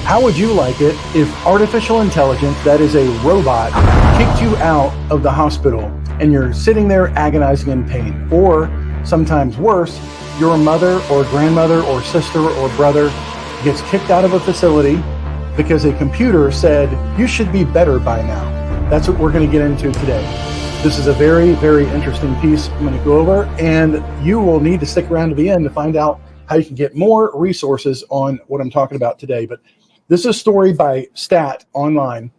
How would you like it if artificial intelligence, that is a robot, kicked you out of the hospital and you're sitting there agonizing in pain? Or sometimes worse, your mother or grandmother or sister or brother gets kicked out of a facility because a computer said, you should be better by now. That's what we're going to get into today. This is a very, very interesting piece I'm going to go over, and you will need to stick around to the end to find out how you can get more resources on what I'm talking about today. But this is a story by Stat Online.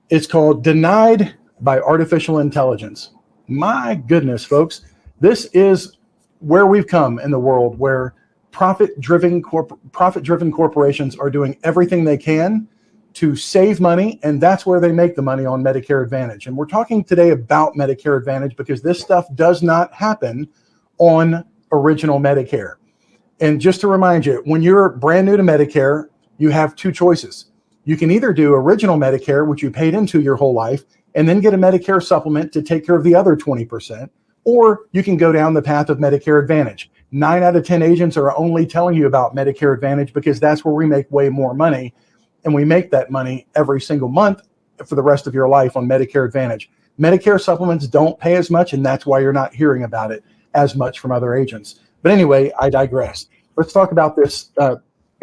It's called Denied by Artificial Intelligence. My goodness, folks, this is where we've come in the world, where profit-driven corporations are doing everything they can to save money, and that's where they make the money on Medicare Advantage. And we're talking today about Medicare Advantage because this stuff does not happen on original Medicare. And just to remind you, when you're brand new to Medicare, you have two choices. You can either do original Medicare, which you paid into your whole life, and then get a Medicare supplement to take care of the other 20%, or you can go down the path of Medicare Advantage. 9 out of 10 agents are only telling you about Medicare Advantage because that's where we make way more money. And we make that money every single month for the rest of your life on Medicare Advantage. Medicare supplements don't pay as much, and that's why you're not hearing about it as much from other agents. But anyway, I digress. Let's talk about this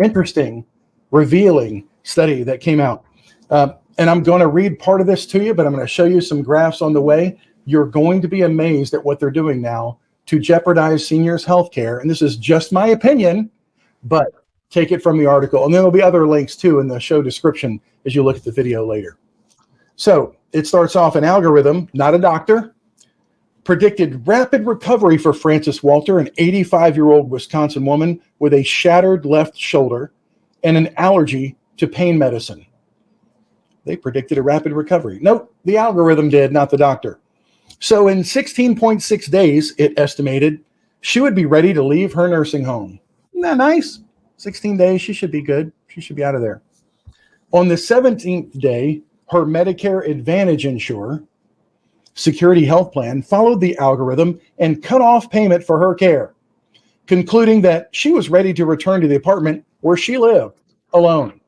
interesting, revealing study that came out. And I'm going to read part of this to you, but I'm going to show you some graphs on the way. You're going to be amazed at what they're doing now to jeopardize seniors' health care. And this is just my opinion, but take it from the article. And then there'll be other links too in the show description as you look at the video later. So it starts off, an algorithm, not a doctor, predicted rapid recovery for Frances Walter, an 85-year-old Wisconsin woman with a shattered left shoulder and an allergy to pain medicine. They predicted a rapid recovery. Nope, the algorithm did, not the doctor. So in 16.6 days, it estimated, she would be ready to leave her nursing home. Isn't that nice? 16 days, she should be good. She should be out of there. On the 17th day, her Medicare Advantage insurer, Security Health Plan, followed the algorithm and cut off payment for her care, concluding that she was ready to return to the apartment where she lived alone.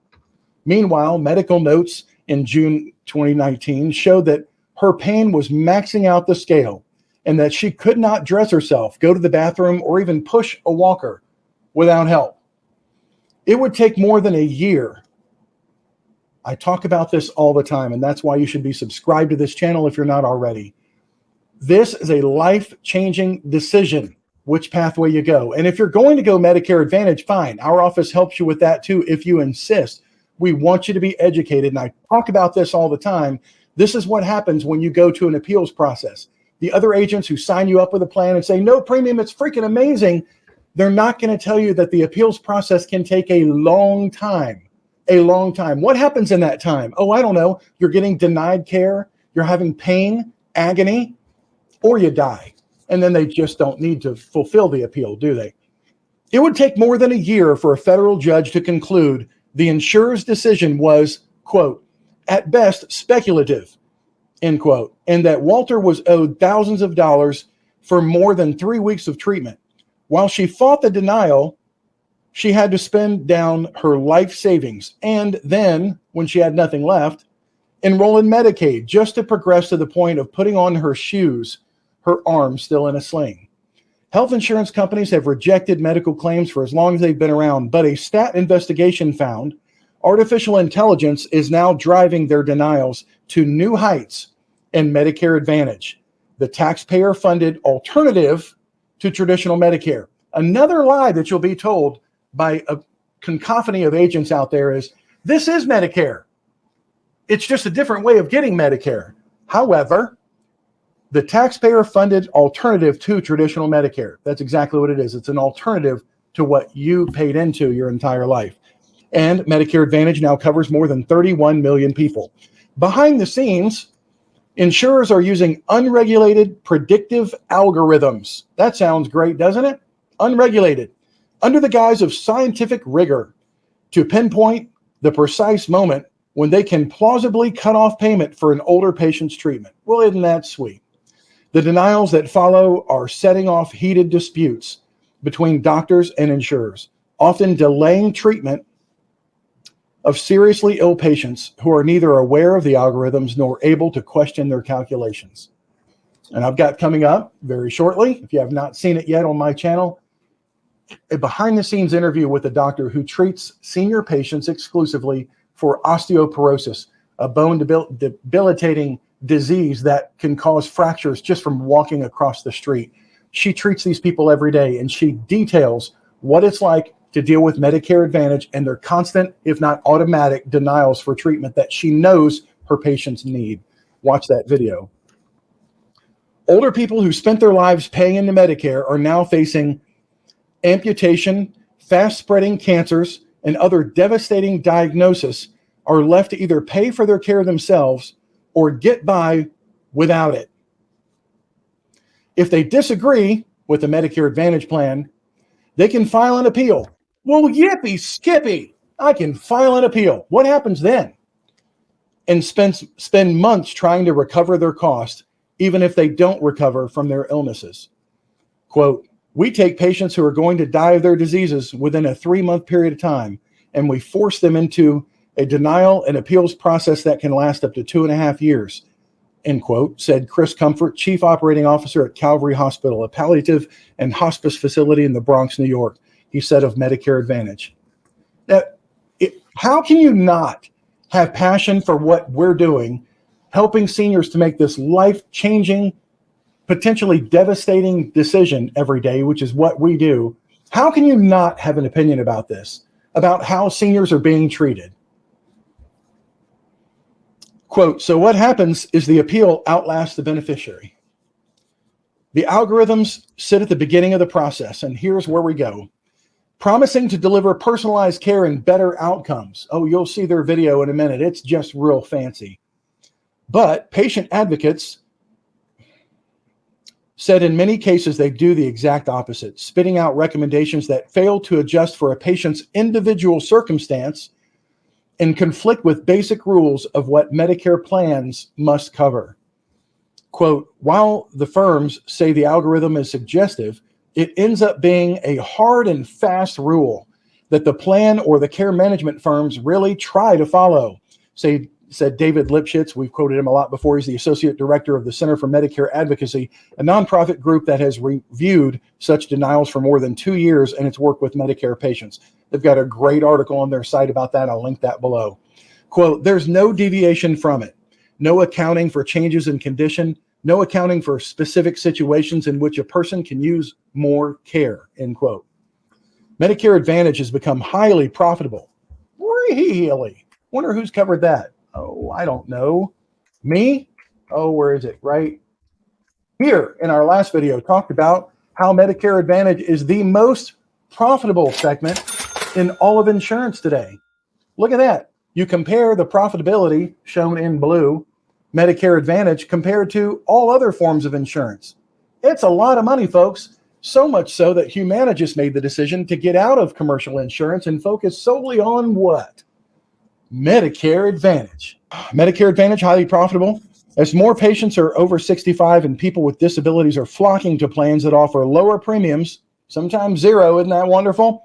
Meanwhile, medical notes in June 2019 showed that her pain was maxing out the scale and that she could not dress herself, go to the bathroom, or even push a walker without help. It would take more than a year. I talk about this all the time, and that's why you should be subscribed to this channel if you're not already. This is a life-changing decision, which pathway you go. And if you're going to go Medicare Advantage, fine. Our office helps you with that too if you insist. We want you to be educated, and I talk about this all the time. This is what happens when you go to an appeals process. The other agents who sign you up with a plan and say, no premium, it's freaking amazing, they're not going to tell you that the appeals process can take a long time, a long time. What happens in that time? Oh, I don't know. You're getting denied care, you're having pain, agony, or you die. And then they just don't need to fulfill the appeal, do they? It would take more than a year for a federal judge to conclude the insurer's decision was, quote, at best speculative, end quote, and that Walter was owed thousands of dollars for more than 3 weeks of treatment. While she fought the denial, she had to spend down her life savings and then, when she had nothing left, enroll in Medicaid just to progress to the point of putting on her shoes, her arm still in a sling. Health insurance companies have rejected medical claims for as long as they've been around, but a stat investigation found artificial intelligence is now driving their denials to new heights in Medicare Advantage, the taxpayer-funded alternative to traditional Medicare. Another lie that you'll be told by a cacophony of agents out there is, this is Medicare. It's just a different way of getting Medicare. However, the taxpayer-funded alternative to traditional Medicare, that's exactly what it is. It's an alternative to what you paid into your entire life. And Medicare Advantage now covers more than 31 million people. Behind the scenes, insurers are using unregulated predictive algorithms. That sounds great, doesn't it? Unregulated, under the guise of scientific rigor, to pinpoint the precise moment when they can plausibly cut off payment for an older patient's treatment. Well, isn't that sweet? The denials that follow are setting off heated disputes between doctors and insurers, often delaying treatment of seriously ill patients who are neither aware of the algorithms nor able to question their calculations. And I've got coming up very shortly, if you have not seen it yet on my channel, a behind-the-scenes interview with a doctor who treats senior patients exclusively for osteoporosis, a bone debilitating disease that can cause fractures just from walking across the street. She treats these people every day, and she details what it's like to deal with Medicare Advantage and their constant, if not automatic, denials for treatment that she knows her patients need. Watch that video. Older people who spent their lives paying into Medicare are now facing amputation, fast-spreading cancers, and other devastating diagnoses, are left to either pay for their care themselves or get by without it. If they disagree with the Medicare Advantage plan, they can file an appeal. Well, yippee skippy, I can file an appeal. What happens then? And spend months trying to recover their cost, even if they don't recover from their illnesses. Quote, we take patients who are going to die of their diseases within a 3-month period of time, and we force them into a denial and appeals process that can last up to 2.5 years, end quote, said Chris Comfort, Chief Operating Officer at Calvary Hospital, a palliative and hospice facility in the Bronx, New York. He said of Medicare Advantage. Now, how can you not have passion for what we're doing, helping seniors to make this life-changing, potentially devastating decision every day, which is what we do? How can you not have an opinion about this, about how seniors are being treated? Quote, so what happens is the appeal outlasts the beneficiary. The algorithms sit at the beginning of the process, and here's where we go. Promising to deliver personalized care and better outcomes. Oh, you'll see their video in a minute. It's just real fancy. But patient advocates said in many cases they do the exact opposite, spitting out recommendations that fail to adjust for a patient's individual circumstance and conflict with basic rules of what Medicare plans must cover. Quote, while the firms say the algorithm is suggestive, it ends up being a hard and fast rule that the plan or the care management firms really try to follow, said David Lipschitz. We've quoted him a lot before. He's the Associate Director of the Center for Medicare Advocacy, a nonprofit group that has reviewed such denials for more than 2 years and its work with Medicare patients. They've got a great article on their site about that. I'll link that below. Quote, there's no deviation from it. No accounting for changes in condition, no accounting for specific situations in which a person can use more care, end quote. Medicare Advantage has become highly profitable. Really? Wonder who's covered that. Oh, I don't know. Me? Oh, where is it? Right here in our last video, talked about how Medicare Advantage is the most profitable segment in all of insurance today. Look at that. You compare the profitability shown in blue, Medicare Advantage, compared to all other forms of insurance. It's a lot of money, folks. So much so that Humana just made the decision to get out of commercial insurance and focus solely on what? Medicare Advantage. Medicare Advantage, highly profitable. As more patients are over 65 and people with disabilities are flocking to plans that offer lower premiums, sometimes zero, isn't that wonderful?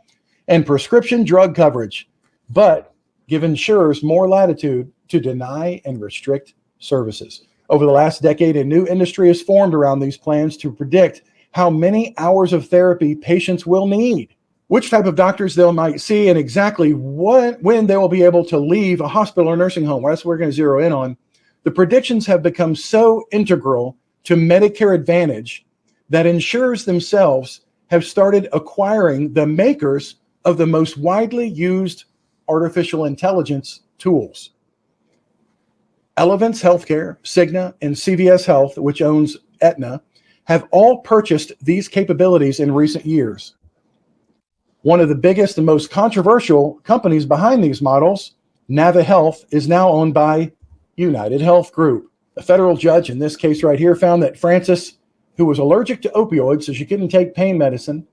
And prescription drug coverage, but give insurers more latitude to deny and restrict services. Over the last decade, a new industry has formed around these plans to predict how many hours of therapy patients will need, which type of doctors they might see, and exactly when they will be able to leave a hospital or nursing home. Well, that's what we're going to zero in on. The predictions have become so integral to Medicare Advantage that insurers themselves have started acquiring the makers of the most widely used artificial intelligence tools. Elevance Healthcare, Cigna, and CVS Health, which owns Aetna, have all purchased these capabilities in recent years. One of the biggest and most controversial companies behind these models, NaviHealth, is now owned by UnitedHealth Group. A federal judge in this case right here found that Frances, who was allergic to opioids, so she couldn't take pain medicine,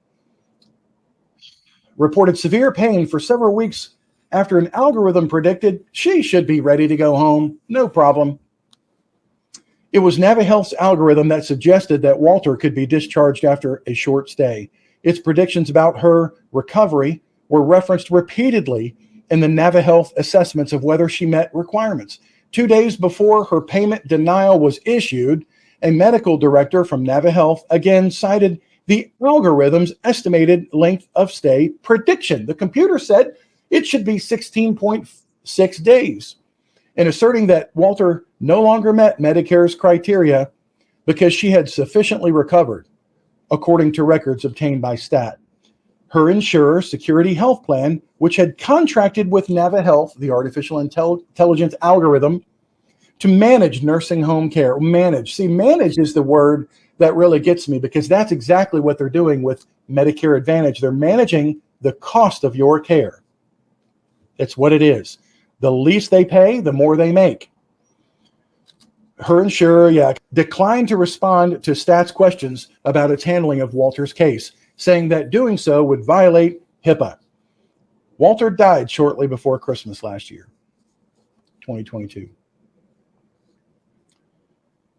reported severe pain for several weeks after an algorithm predicted she should be ready to go home, no problem. It was NaviHealth's algorithm that suggested that Walter could be discharged after a short stay. Its predictions about her recovery were referenced repeatedly in the NaviHealth assessments of whether she met requirements. 2 days before her payment denial was issued, a medical director from NaviHealth again cited the algorithm's estimated length of stay prediction. The computer said it should be 16.6 days, and asserting that Walter no longer met Medicare's criteria because she had sufficiently recovered, according to records obtained by STAT. Her insurer, Security Health Plan, which had contracted with NaviHealth, the artificial intelligence algorithm, to manage nursing home care. Manage is the word that really gets me, because that's exactly what they're doing with Medicare Advantage. They're managing the cost of your care. It's what it is. The least they pay, the more they make. Her insurer, declined to respond to STAT's questions about its handling of Walter's case, saying that doing so would violate HIPAA. Walter died shortly before Christmas last year, 2022.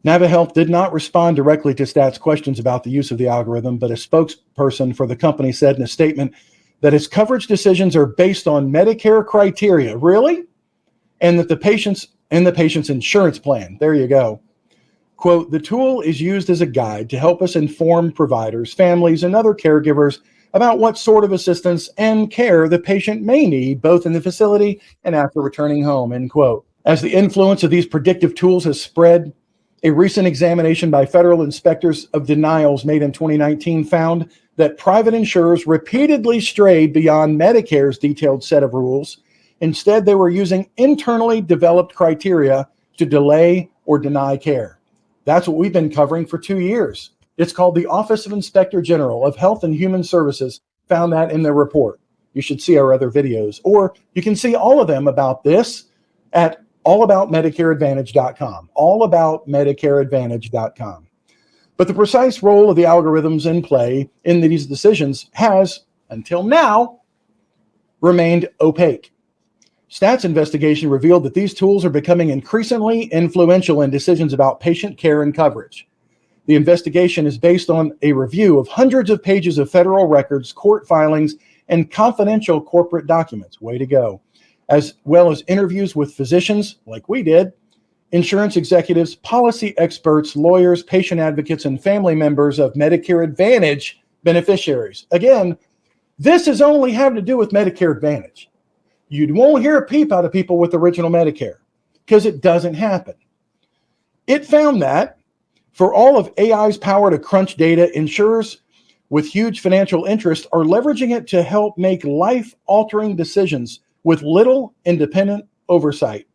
NaviHealth did not respond directly to STAT's questions about the use of the algorithm, but a spokesperson for the company said in a statement that its coverage decisions are based on Medicare criteria. Really? And that the patient's insurance plan. There you go. Quote, the tool is used as a guide to help us inform providers, families, and other caregivers about what sort of assistance and care the patient may need, both in the facility and after returning home, end quote. As the influence of these predictive tools has spread, a recent examination by federal inspectors of denials made in 2019 found that private insurers repeatedly strayed beyond Medicare's detailed set of rules. Instead, they were using internally developed criteria to delay or deny care. That's what we've been covering for 2 years. It's called the Office of Inspector General of Health and Human Services found that in their report. You should see our other videos, or you can see all of them about this at allaboutmedicareadvantage.com, allaboutmedicareadvantage.com. But the precise role of the algorithms in play in these decisions has, until now, remained opaque. STAT's investigation revealed that these tools are becoming increasingly influential in decisions about patient care and coverage. The investigation is based on a review of hundreds of pages of federal records, court filings, and confidential corporate documents. Way to go. As well as interviews with physicians, like we did, insurance executives, policy experts, lawyers, patient advocates, and family members of Medicare Advantage beneficiaries. Again, this is only having to do with Medicare Advantage. You won't hear a peep out of people with original Medicare, because it doesn't happen. It found that for all of AI's power to crunch data, insurers with huge financial interest are leveraging it to help make life-altering decisions with little independent oversight.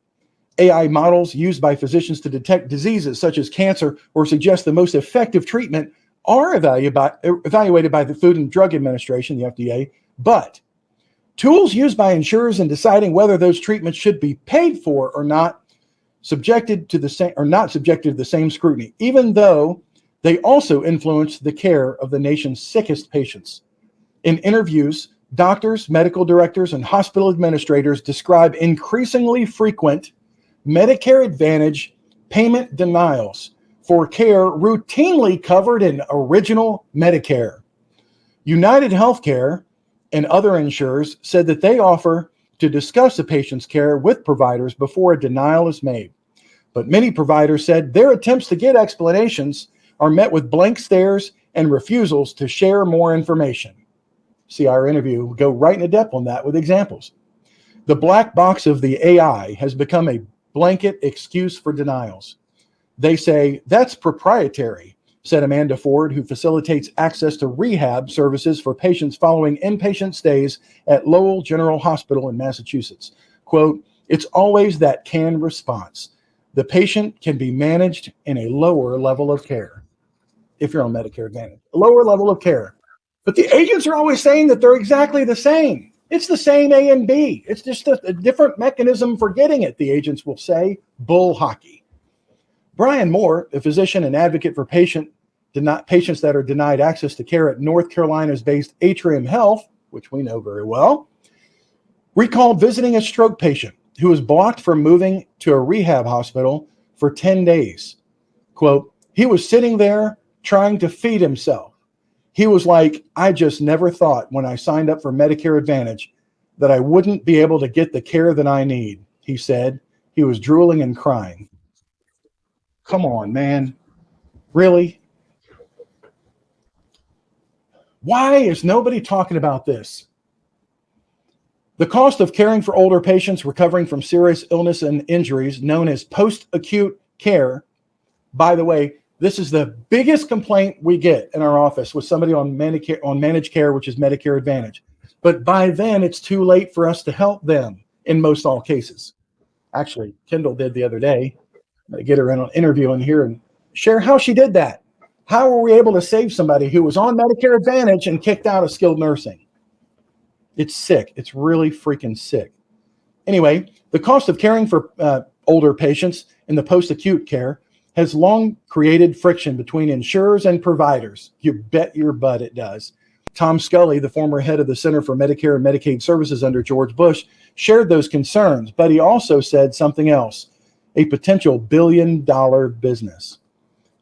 AI models used by physicians to detect diseases such as cancer or suggest the most effective treatment are evaluated by the Food and Drug Administration, the FDA, but tools used by insurers in deciding whether those treatments should be paid for or not subjected to the same scrutiny, even though they also influence the care of the nation's sickest patients. In interviews, doctors, medical directors, and hospital administrators describe increasingly frequent Medicare Advantage payment denials for care routinely covered in original Medicare. United Healthcare and other insurers said that they offer to discuss a patient's care with providers before a denial is made. But many providers said their attempts to get explanations are met with blank stares and refusals to share more information. See our interview, we'll go right into depth on that with examples. The black box of the AI has become a blanket excuse for denials. They say, that's proprietary, said Amanda Ford, who facilitates access to rehab services for patients following inpatient stays at Lowell General Hospital in Massachusetts. Quote, it's always that canned response. The patient can be managed in a lower level of care. If you're on Medicare Advantage, a lower level of care. But the agents are always saying that they're exactly the same. It's the same A and B. It's just a different mechanism for getting it, the agents will say. Bull hockey. Brian Moore, a physician and advocate for patients that are denied access to care at North Carolina's based Atrium Health, which we know very well, recalled visiting a stroke patient who was blocked from moving to a rehab hospital for 10 days. Quote, he was sitting there trying to feed himself. He was like, I just never thought when I signed up for Medicare Advantage, that I wouldn't be able to get the care that I need, he said. He was drooling and crying. Come on, man. Really? Why is nobody talking about this? The cost of caring for older patients recovering from serious illness and injuries, known as post-acute care. By the way, this is the biggest complaint we get in our office with somebody on managed care, which is Medicare Advantage. But by then, it's too late for us to help them in most all cases. Actually, Kendall did the other day. Get her in an interview in here and share how she did that. How were we able to save somebody who was on Medicare Advantage and kicked out of skilled nursing? It's sick. It's really freaking sick. Anyway, the cost of caring for older patients in the post-acute care has long created friction between insurers and providers. You bet your butt it does. Tom Scully, the former head of the Center for Medicare and Medicaid Services under George Bush, shared those concerns, but he also said something else, a potential billion-dollar business.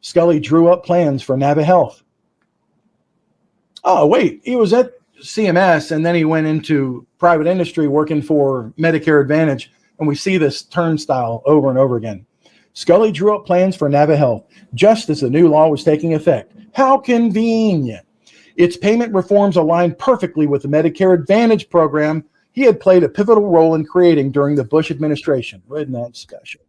Scully drew up plans for NaviHealth. Oh, wait, he was at CMS, and then he went into private industry working for Medicare Advantage, and we see this turnstile over and over again. Scully drew up plans for NaviHealth just as the new law was taking effect. How convenient. Its payment reforms aligned perfectly with the Medicare Advantage program he had played a pivotal role in creating during the Bush administration. Isn't that special?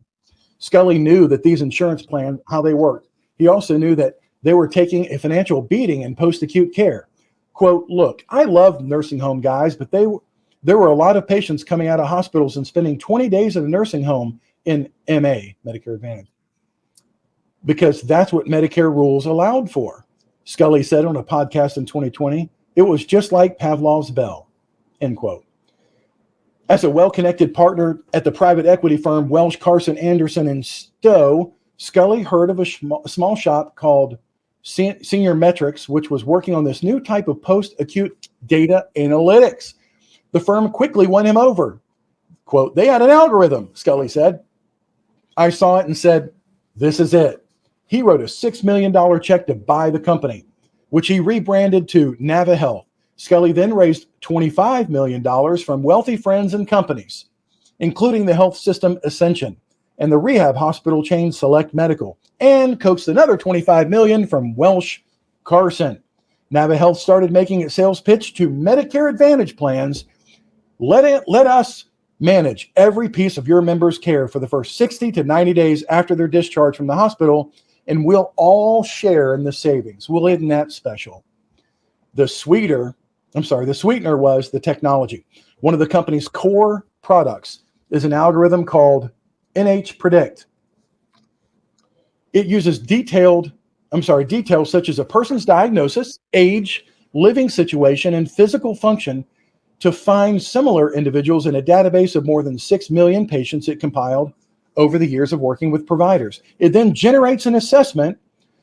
Scully knew that these insurance plans, how they worked. He also knew that they were taking a financial beating in post-acute care. Quote, look, I love nursing home guys, but there were a lot of patients coming out of hospitals and spending 20 days at a nursing home in MA, Medicare Advantage, because that's what Medicare rules allowed for. Scully said on a podcast in 2020, it was just like Pavlov's bell, end quote. As a well-connected partner at the private equity firm Welsh, Carson, Anderson, and Stowe, Scully heard of a small shop called Senior Metrics, which was working on this new type of post-acute data analytics. The firm quickly won him over. Quote, they had an algorithm, Scully said. I saw it and said, this is it. He wrote a $6 million check to buy the company, which he rebranded to NaviHealth. Scully then raised $25 million from wealthy friends and companies, including the health system Ascension and the rehab hospital chain Select Medical, and coaxed another $25 million from Welsh, Carson. NaviHealth started making its sales pitch to Medicare Advantage plans. Let us manage every piece of your members' care for the first 60 to 90 days after their discharge from the hospital, and we'll all share in the savings. Well, isn't that special? The sweetener was the technology. One of the company's core products is an algorithm called 𝗓𝗡. It uses details such as a person's diagnosis, age, living situation, and physical function to find similar individuals in a database of more than 6 million patients it compiled over the years of working with providers. It then generates an assessment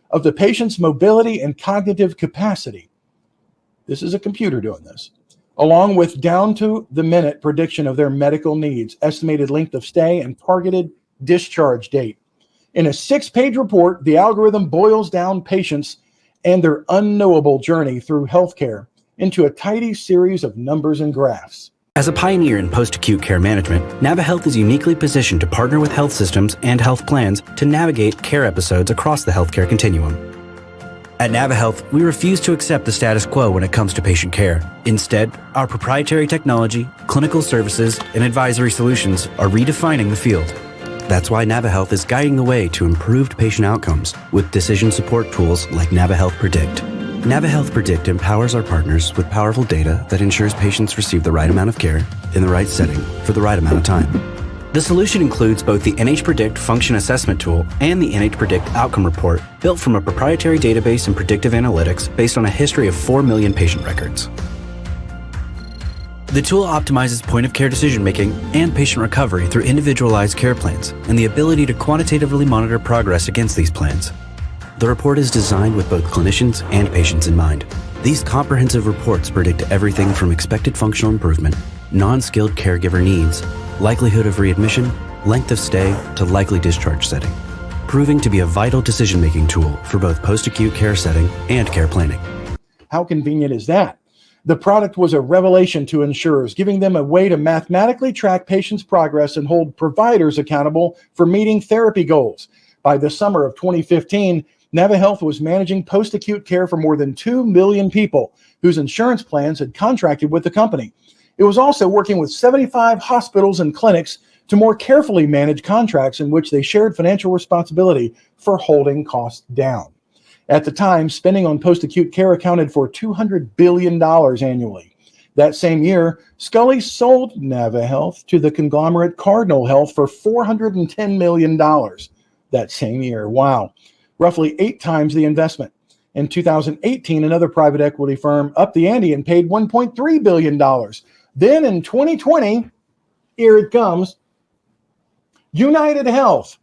of the patient's mobility and cognitive capacity. This is a computer doing this, along with down-to-the-minute prediction of their medical needs, estimated length of stay, and targeted discharge date. In a 6-page report, the algorithm boils down patients and their unknowable journey through healthcare into a tidy series of numbers and graphs. As a pioneer in post-acute care management, NaviHealth is uniquely positioned to partner with health systems and health plans to navigate care episodes across the healthcare continuum. At NaviHealth, we refuse to accept the status quo when it comes to patient care. Instead, our proprietary technology, clinical services, and advisory solutions are redefining the field. That's why NaviHealth is guiding the way to improved patient outcomes with decision support tools like NaviHealth Predict. NaviHealth Predict empowers our partners with powerful data that ensures patients receive the right amount of care in the right setting for the right amount of time. The solution includes both the NH Predict function assessment tool and the NH Predict outcome report, built from a proprietary database and predictive analytics based on a history of 4 million patient records. The tool optimizes point-of-care decision-making and patient recovery through individualized care plans and the ability to quantitatively monitor progress against these plans. The report is designed with both clinicians and patients in mind. These comprehensive reports predict everything from expected functional improvement, non-skilled caregiver needs, likelihood of readmission, length of stay, to likely discharge setting, proving to be a vital decision-making tool for both post-acute care setting and care planning. How convenient is that? The product was a revelation to insurers, giving them a way to mathematically track patients' progress and hold providers accountable for meeting therapy goals. By the summer of 2015, NaviHealth was managing post-acute care for more than 2 million people whose insurance plans had contracted with the company. It was also working with 75 hospitals and clinics to more carefully manage contracts in which they shared financial responsibility for holding costs down. At the time, spending on post-acute care accounted for $200 billion annually. That same year, 𝗀𝗟 sold NaviHealth to the conglomerate Cardinal Health for $410 million. That same year, wow, roughly 8 times the investment. In 2018, another private equity firm upped the ante and paid $1.3 billion. Then in 2020, here it comes, UnitedHealth,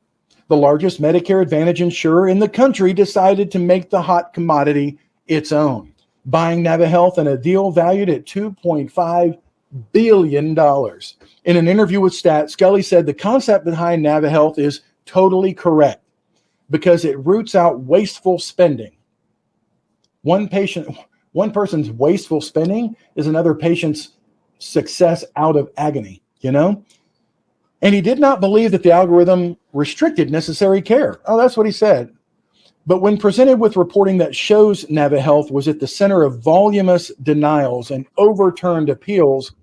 the largest Medicare Advantage insurer in the country, decided to make the hot commodity its own, buying NaviHealth in a deal valued at $2.5 billion. In an interview with Stat, 𝗀𝗟 said the concept behind NaviHealth is totally correct because it roots out wasteful spending. One person's wasteful spending is another patient's success out of agony, you know? And he did not believe that the algorithm restricted necessary care. Oh, that's what he said. But when presented with reporting that shows NaviHealth was at the center of voluminous denials and overturned appeals,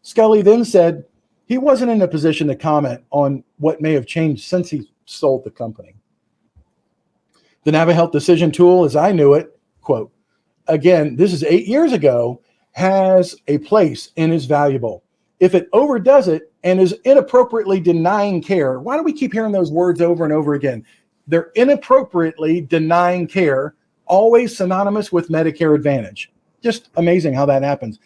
𝗀𝗟 then said he wasn't in a position to comment on what may have changed since he sold the company. The NaviHealth decision tool, as I knew it, quote, again, this is 8 years ago, has a place and is valuable. If it overdoes it and is inappropriately denying care, why do we keep hearing those words over and over again? They're inappropriately denying care, always synonymous with Medicare Advantage. Just amazing how that happens.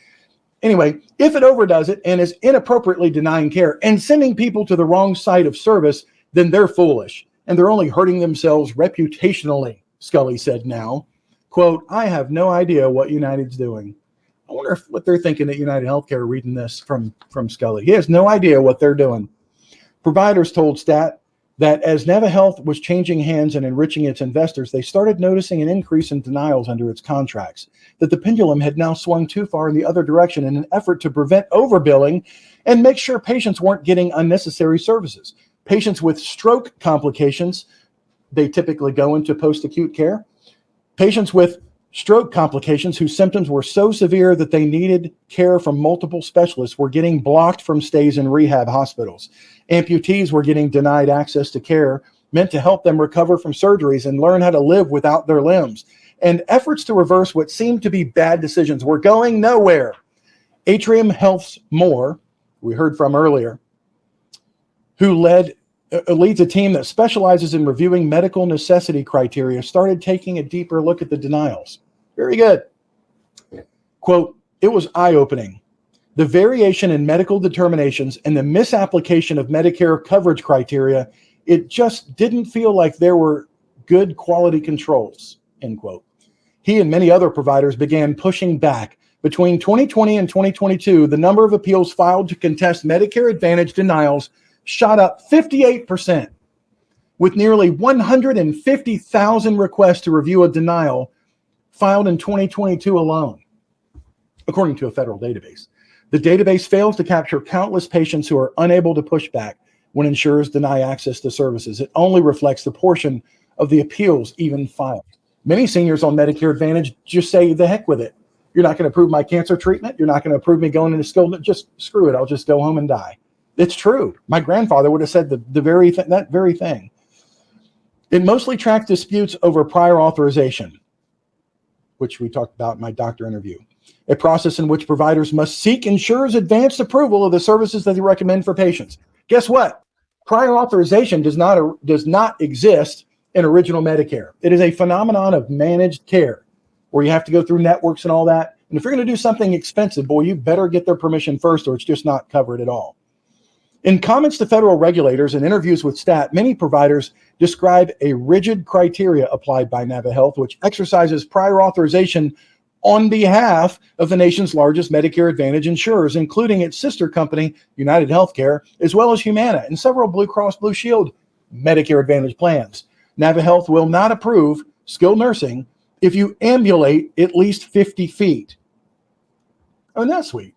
Anyway, if it overdoes it and is inappropriately denying care and sending people to the wrong site of service, then they're foolish and they're only hurting themselves reputationally, 𝗀𝗟 said now. Quote, I have no idea what United's doing. I wonder what they're thinking at United Healthcare reading this from 𝗀𝗟. He has no idea what they're doing. Providers told Stat that as NaviHealth was changing hands and enriching its investors, they started noticing an increase in denials under its contracts, that the pendulum had now swung too far in the other direction in an effort to prevent overbilling and make sure patients weren't getting unnecessary services. Patients with stroke complications, they typically go into post-acute care. Patients with stroke complications whose symptoms were so severe that they needed care from multiple specialists were getting blocked from stays in rehab hospitals. Amputees were getting denied access to care meant to help them recover from surgeries and learn how to live without their limbs. And efforts to reverse what seemed to be bad decisions were going nowhere. Atrium Health's Moore, we heard from earlier, who leads a team that specializes in reviewing medical necessity criteria, started taking a deeper look at the denials. Very good. Quote, it was eye-opening. The variation in medical determinations and the misapplication of Medicare coverage criteria, it just didn't feel like there were good quality controls, end quote. He and many other providers began pushing back. Between 2020 and 2022, the number of appeals filed to contest Medicare Advantage denials shot up 58%, with nearly 150,000 requests to review a denial filed in 2022 alone, according to a federal database. The database fails to capture countless patients who are unable to push back when insurers deny access to services. It only reflects the portion of the appeals even filed. Many seniors on Medicare Advantage just say, the heck with it. You're not going to approve my cancer treatment. You're not going to approve me going into skilled. Just screw it. I'll just go home and die. It's true. My grandfather would have said that very thing. It mostly tracks disputes over prior authorization, which we talked about in my doctor interview, a process in which providers must seek insurers' advanced approval of the services that they recommend for patients. Guess what? Prior authorization does not exist in original Medicare. It is a phenomenon of managed care where you have to go through networks and all that. And if you're going to do something expensive, boy, you better get their permission first or it's just not covered at all. In comments to federal regulators and interviews with Stat, many providers describe a rigid criteria applied by NaviHealth, which exercises prior authorization on behalf of the nation's largest Medicare Advantage insurers, including its sister company, United Healthcare, as well as Humana and several Blue Cross Blue Shield Medicare Advantage plans. NaviHealth will not approve skilled nursing if you ambulate at least 50 feet. Oh, that's sweet.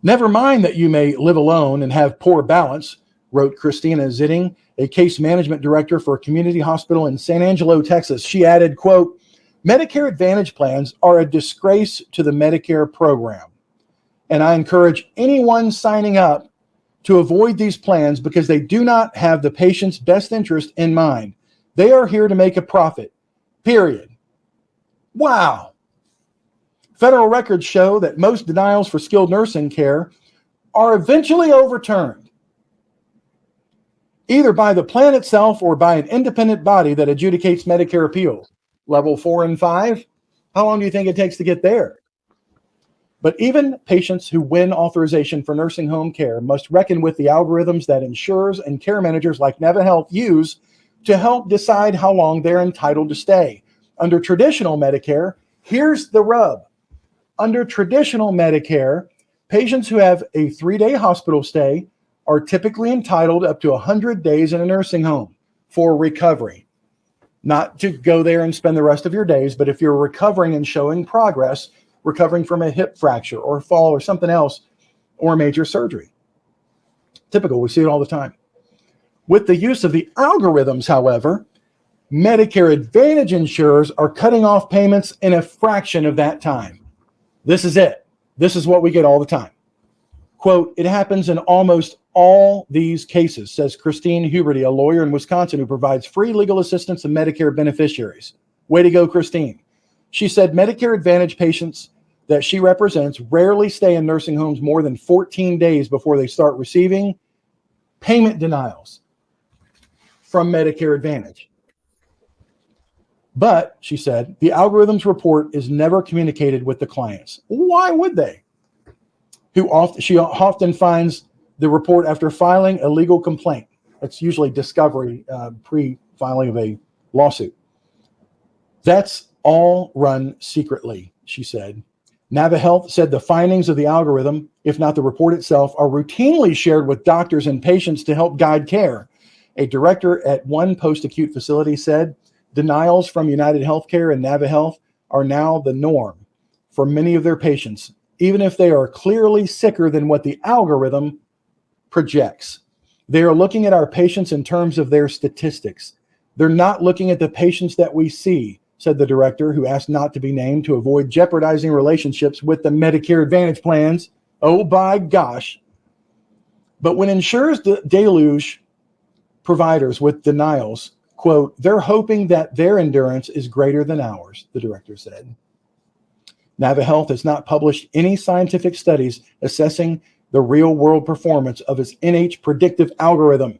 Never mind that you may live alone and have poor balance, wrote Christina Zitting, a case management director for a community hospital in San Angelo, Texas. She added, quote, Medicare Advantage plans are a disgrace to the Medicare program. And I encourage anyone signing up to avoid these plans because they do not have the patient's best interest in mind. They are here to make a profit, period. Wow. Federal records show that most denials for skilled nursing care are eventually overturned, either by the plan itself or by an independent body that adjudicates Medicare appeals. Level 4 and 5, how long do you think it takes to get there? But even patients who win authorization for nursing home care must reckon with the algorithms that insurers and care managers like NaviHealth use to help decide how long they're entitled to stay. Under traditional Medicare, here's the rub. Under traditional Medicare, patients who have a 3-day hospital stay are typically entitled up to 100 days in a nursing home for recovery. Not to go there and spend the rest of your days, but if you're recovering and showing progress, recovering from a hip fracture or fall or something else, or major surgery. Typical, we see it all the time. With the use of the algorithms, however, Medicare Advantage insurers are cutting off payments in a fraction of that time. This is it. This is what we get all the time. Quote, it happens in almost all these cases, says Christine Huberty, a lawyer in Wisconsin who provides free legal assistance to Medicare beneficiaries. Way to go, Christine. She said Medicare Advantage patients that she represents rarely stay in nursing homes more than 14 days before they start receiving payment denials from Medicare Advantage. But, she said, the algorithms report is never communicated with the clients. Why would they? She often finds the report after filing a legal complaint. That's usually discovery, pre-filing of a lawsuit. That's all run secretly, she said. NaviHealth said the findings of the algorithm, if not the report itself, are routinely shared with doctors and patients to help guide care. A director at one post-acute facility said, denials from United Healthcare and NaviHealth are now the norm for many of their patients, even if they are clearly sicker than what the algorithm projects. They are looking at our patients in terms of their statistics. They're not looking at the patients that we see, said the director, who asked not to be named to avoid jeopardizing relationships with the Medicare Advantage plans. Oh, by gosh. But when insurers deluge providers with denials, quote, they're hoping that their endurance is greater than ours, the director said. NaviHealth has not published any scientific studies assessing the real-world performance of its NH predictive algorithm.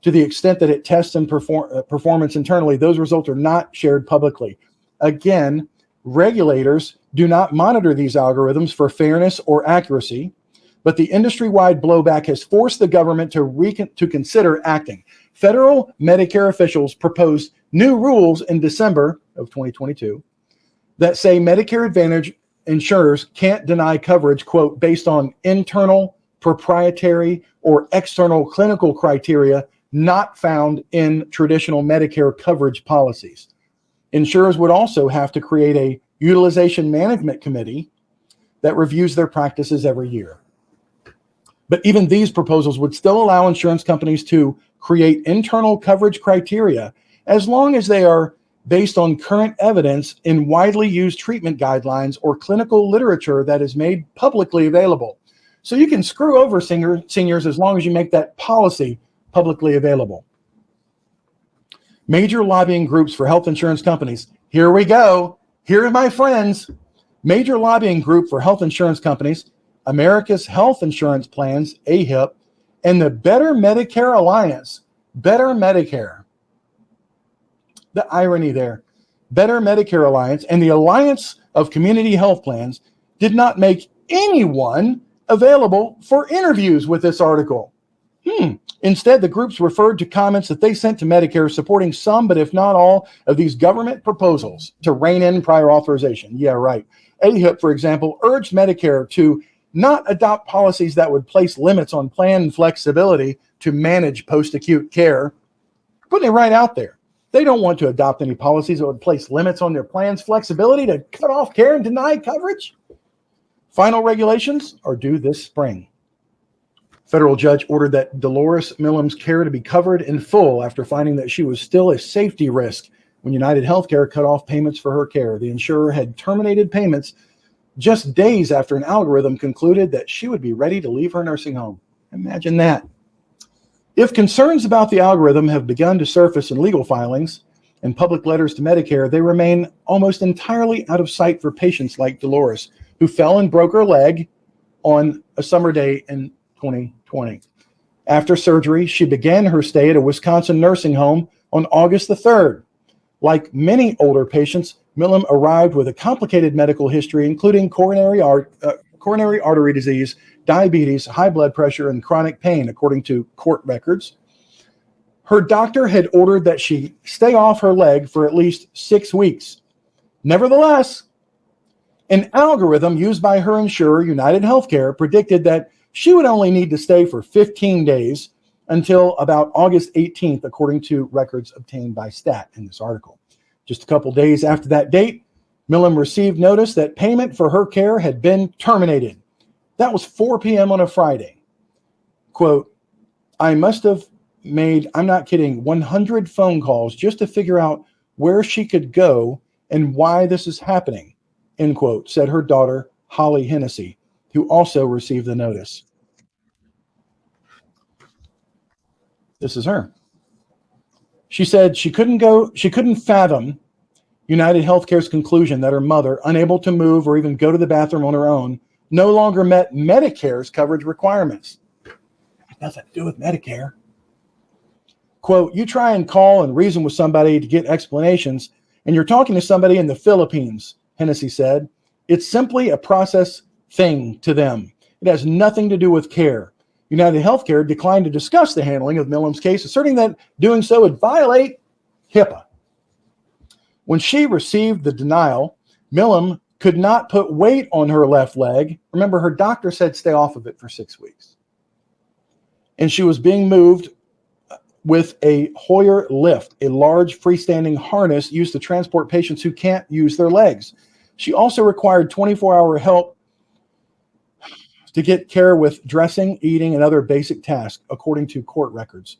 To the extent that it tests and performance internally, those results are not shared publicly. Again, regulators do not monitor these algorithms for fairness or accuracy, but the industry-wide blowback has forced the government to consider acting. Federal Medicare officials proposed new rules in December of 2022 that say Medicare Advantage insurers can't deny coverage, quote, based on internal, proprietary, or external clinical criteria not found in traditional Medicare coverage policies. Insurers would also have to create a utilization management committee that reviews their practices every year. But even these proposals would still allow insurance companies to create internal coverage criteria as long as they are based on current evidence in widely used treatment guidelines or clinical literature that is made publicly available. So you can screw over seniors as long as you make that policy publicly available. Major lobbying groups for health insurance companies. Here we go. Here are my friends. Major lobbying group for health insurance companies, America's Health Insurance Plans, AHIP, and the Better Medicare Alliance, Better Medicare. The irony there. Better Medicare Alliance and the Alliance of Community Health Plans did not make anyone available for interviews with this article. Instead, the groups referred to comments that they sent to Medicare supporting some, but if not all, of these government proposals to rein in prior authorization. Yeah, right. AHIP, for example, urged Medicare to not adopt policies that would place limits on plan flexibility to manage post-acute care. Putting it right out there. They don't want to adopt any policies that would place limits on their plan's flexibility to cut off care and deny coverage. Final regulations are due this spring. Federal judge ordered that Delores Millam's care to be covered in full after finding that she was still a safety risk when UnitedHealthcare cut off payments for her care. The insurer had terminated payments just days after an algorithm concluded that she would be ready to leave her nursing home. Imagine that. If concerns about the algorithm have begun to surface in legal filings and public letters to Medicare, they remain almost entirely out of sight for patients like Delores, who fell and broke her leg on a summer day in 2020. After surgery, she began her stay at a Wisconsin nursing home on August the 3rd. Like many older patients, Millam arrived with a complicated medical history, including coronary artery disease, diabetes, high blood pressure, and chronic pain, according to court records. Her doctor had ordered that she stay off her leg for at least 6 weeks. Nevertheless, an algorithm used by her insurer, UnitedHealthcare, predicted that she would only need to stay for 15 days until about August 18th, according to records obtained by STAT in this article. Just a couple days after that date, Millam received notice that payment for her care had been terminated. That was 4 p.m. on a Friday. Quote, I must have made, I'm not kidding, 100 phone calls just to figure out where she could go and why this is happening, end quote, said her daughter, Holly Hennessy, who also received the notice. This is her. She said she couldn't fathom UnitedHealthcare's conclusion that her mother, unable to move or even go to the bathroom on her own, no longer met Medicare's coverage requirements. It has nothing to do with Medicare. Quote, you try and call and reason with somebody to get explanations, and you're talking to somebody in the Philippines, Hennessy said. It's simply a process thing to them. It has nothing to do with care. UnitedHealthcare declined to discuss the handling of Millam's case, asserting that doing so would violate HIPAA. When she received the denial, Millam could not put weight on her left leg. Remember, her doctor said stay off of it for 6 weeks. And she was being moved with a Hoyer lift, a large freestanding harness used to transport patients who can't use their legs. She also required 24-hour help to get care with dressing, eating, and other basic tasks, according to court records.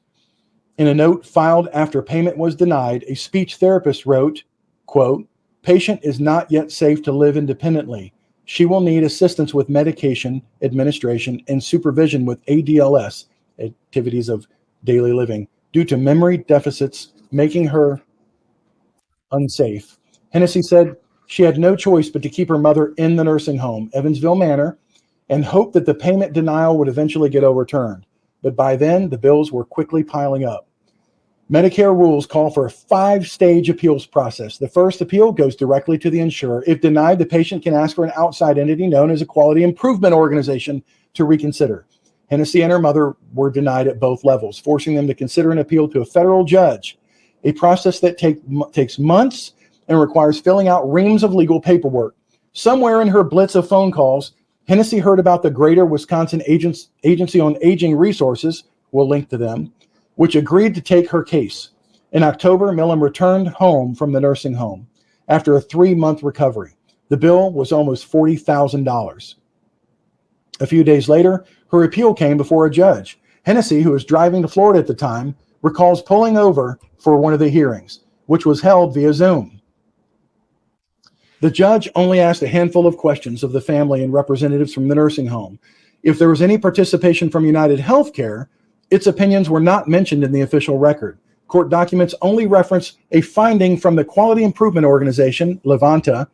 In a note filed after payment was denied, a speech therapist wrote, quote, patient is not yet safe to live independently. She will need assistance with medication administration and supervision with ADLS, activities of daily living, due to memory deficits, making her unsafe. Hennessy said she had no choice but to keep her mother in the nursing home, Evansville Manor, and hoped that the payment denial would eventually get overturned. But by then, the bills were quickly piling up. Medicare rules call for a 5-stage appeals process. The first appeal goes directly to the insurer. If denied, the patient can ask for an outside entity known as a quality improvement organization to reconsider. Hennessy and her mother were denied at both levels, forcing them to consider an appeal to a federal judge, a process that takes months and requires filling out reams of legal paperwork. Somewhere in her blitz of phone calls, Hennessy heard about the Greater Wisconsin Agency on Aging Resources, we'll link to them, which agreed to take her case. In October, Millam returned home from the nursing home after a 3-month recovery. The bill was almost $40,000. A few days later, her appeal came before a judge. Hennessy, who was driving to Florida at the time, recalls pulling over for one of the hearings, which was held via Zoom. The judge only asked a handful of questions of the family and representatives from the nursing home. If there was any participation from UnitedHealthcare, its opinions were not mentioned in the official record. Court documents only reference a finding from the Quality Improvement Organization, Levanta,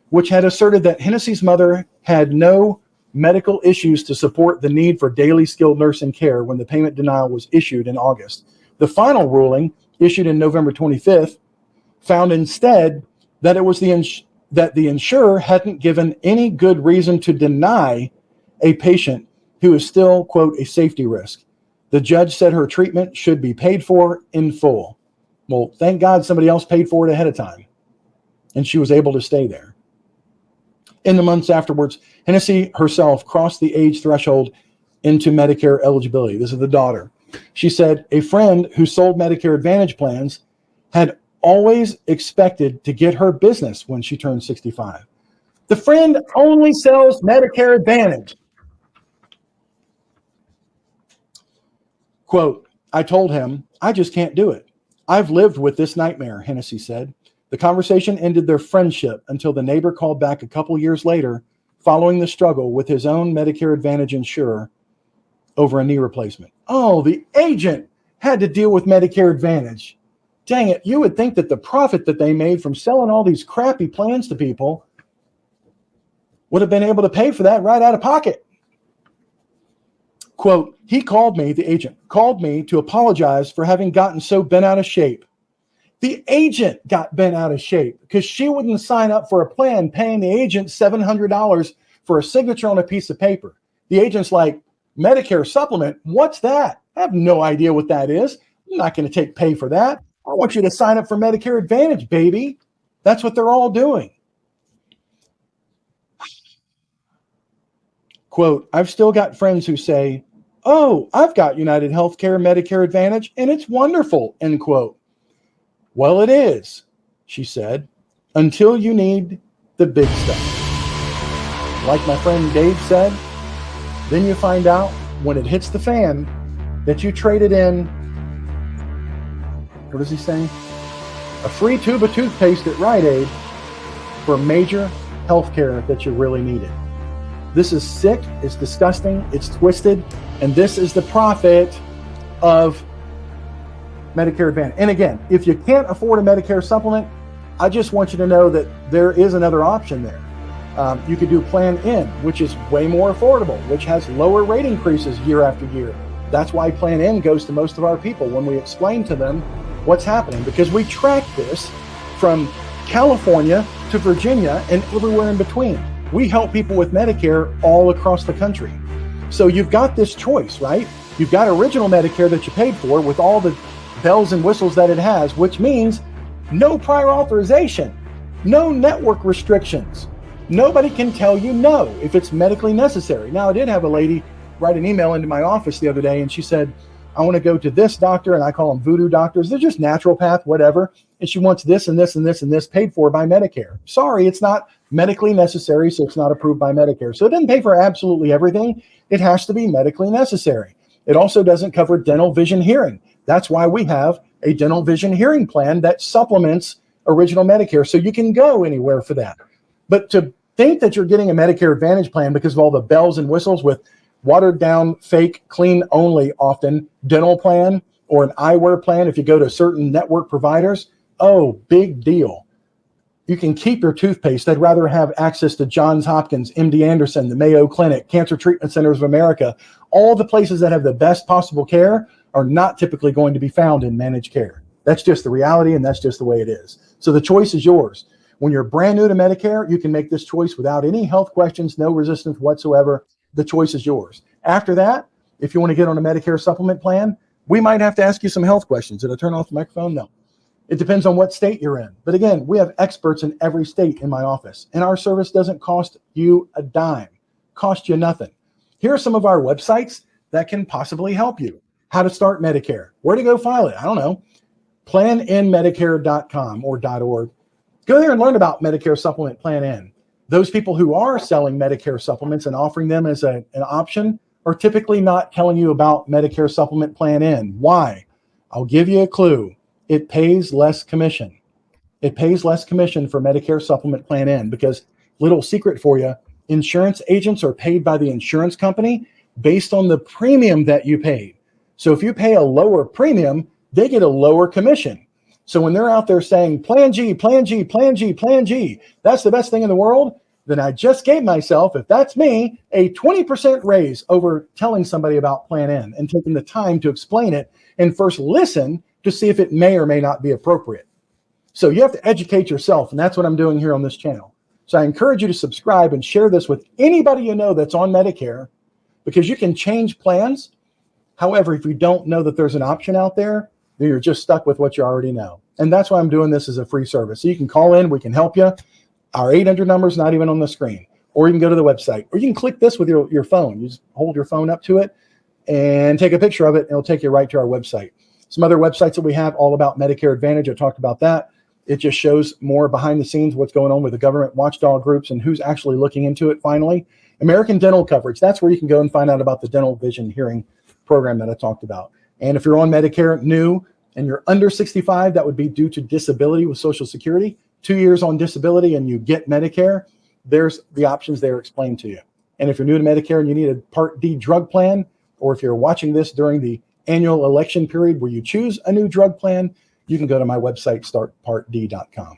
which had asserted that Hennessy's mother had no medical issues to support the need for daily skilled nursing care when the payment denial was issued in August. The final ruling, issued in November 25th, found instead that it was that the insurer hadn't given any good reason to deny a patient who is still, quote, a safety risk. The judge said her treatment should be paid for in full. Well, thank God somebody else paid for it ahead of time, and she was able to stay there. In the months afterwards, Hennessy herself crossed the age threshold into Medicare eligibility. This is the daughter. She said a friend who sold Medicare Advantage plans had always expected to get her business when she turned 65. The friend only sells Medicare Advantage. Quote, I told him, I just can't do it. I've lived with this nightmare, Hennessy said. The conversation ended their friendship until the neighbor called back a couple years later following the struggle with his own Medicare Advantage insurer over a knee replacement. Oh, the agent had to deal with Medicare Advantage. Dang it, you would think that the profit that they made from selling all these crappy plans to people would have been able to pay for that right out of pocket. Quote, he called me, the agent called me to apologize for having gotten so bent out of shape. The agent got bent out of shape because she wouldn't sign up for a plan paying the agent $700 for a signature on a piece of paper. The agent's like, Medicare supplement, what's that? I have no idea what that is. I'm not going to take pay for that. I want you to sign up for Medicare Advantage, baby. That's what they're all doing. Quote, I've still got friends who say, oh, I've got United Healthcare Medicare Advantage and it's wonderful, end quote. Well, it is, she said, until you need the big stuff. Like my friend Dave said, then you find out when it hits the fan that you traded in, what does he say? A free tube of toothpaste at Rite Aid for major health care that you really needed. This is sick, it's disgusting, it's twisted, and this is the profit of Medicare Advantage. And again, if you can't afford a Medicare supplement, I just want you to know that there is another option there. You could do Plan N, which is way more affordable, which has lower rate increases year after year. That's why Plan N goes to most of our people when we explain to them what's happening, because we track this from California to Virginia and everywhere in between. We help people with Medicare all across the country. So you've got this choice, right? You've got original Medicare that you paid for with all the bells and whistles that it has, which means no prior authorization, no network restrictions. Nobody can tell you no if it's medically necessary. Now, I did have a lady write an email into my office the other day, and she said, I want to go to this doctor, and I call them voodoo doctors. They're just naturopath, whatever. And she wants this and this and this and this paid for by Medicare. Sorry, it's not medically necessary, so it's not approved by Medicare. So it doesn't pay for absolutely everything. It has to be medically necessary. It also doesn't cover dental, vision, hearing. That's why we have a dental, vision, hearing plan that supplements original Medicare, so you can go anywhere for that. But to think that you're getting a Medicare Advantage plan because of all the bells and whistles with watered down, fake, clean only, often dental plan or an eyewear plan if you go to certain network providers, oh, big deal. You can keep your toothpaste. I'd rather have access to Johns Hopkins, MD Anderson, the Mayo Clinic, Cancer Treatment Centers of America. All the places that have the best possible care are not typically going to be found in managed care. That's just the reality, and that's just the way it is. So the choice is yours. When you're brand new to Medicare, you can make this choice without any health questions, no resistance whatsoever. The choice is yours. After that, if you want to get on a Medicare supplement plan, we might have to ask you some health questions. Did I turn off the microphone? No. It depends on what state you're in. But again, we have experts in every state in my office, and our service doesn't cost you a dime, cost you nothing. Here are some of our websites that can possibly help you. How to start Medicare, where to go file it, I don't know, planinmedicare.com or .org. Go there and learn about Medicare Supplement Plan N. Those people who are selling Medicare supplements and offering them as an option are typically not telling you about Medicare Supplement Plan N. Why? I'll give you a clue. It pays less commission. It pays less commission for Medicare Supplement Plan N because, little secret for you, insurance agents are paid by the insurance company based on the premium that you paid. So if you pay a lower premium, they get a lower commission. So when they're out there saying, Plan G, Plan G, Plan G, Plan G, that's the best thing in the world, then I just gave myself, if that's me, a 20% raise over telling somebody about Plan N and taking the time to explain it and first listen to see if it may or may not be appropriate. So you have to educate yourself, and that's what I'm doing here on this channel. So I encourage you to subscribe and share this with anybody you know that's on Medicare, because you can change plans. However, if you don't know that there's an option out there, then you're just stuck with what you already know. And that's why I'm doing this as a free service. So you can call in, we can help you. Our 800 number is not even on the screen. Or you can go to the website. Or you can click this with your phone. You just hold your phone up to it and take a picture of it, and it'll take you right to our website. Some other websites that we have all about Medicare Advantage. I talked about that. It just shows more behind the scenes what's going on with the government watchdog groups and who's actually looking into it finally. American Dental Coverage, that's where you can go and find out about the dental vision hearing program that I talked about. And if you're on Medicare new and you're under 65, that would be due to disability with Social Security, 2 years on disability and you get Medicare, there's the options there explained to you. And if you're new to Medicare and you need a Part D drug plan, or if you're watching this during the annual election period where you choose a new drug plan, you can go to my website, startpartd.com.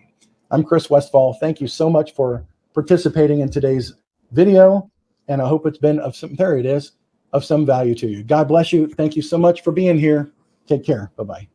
I'm Chris Westphal. Thank you so much for participating in today's video, and I hope it's been of some, there it is, of some value to you. God bless you. Thank you so much for being here. Take care. Bye-bye.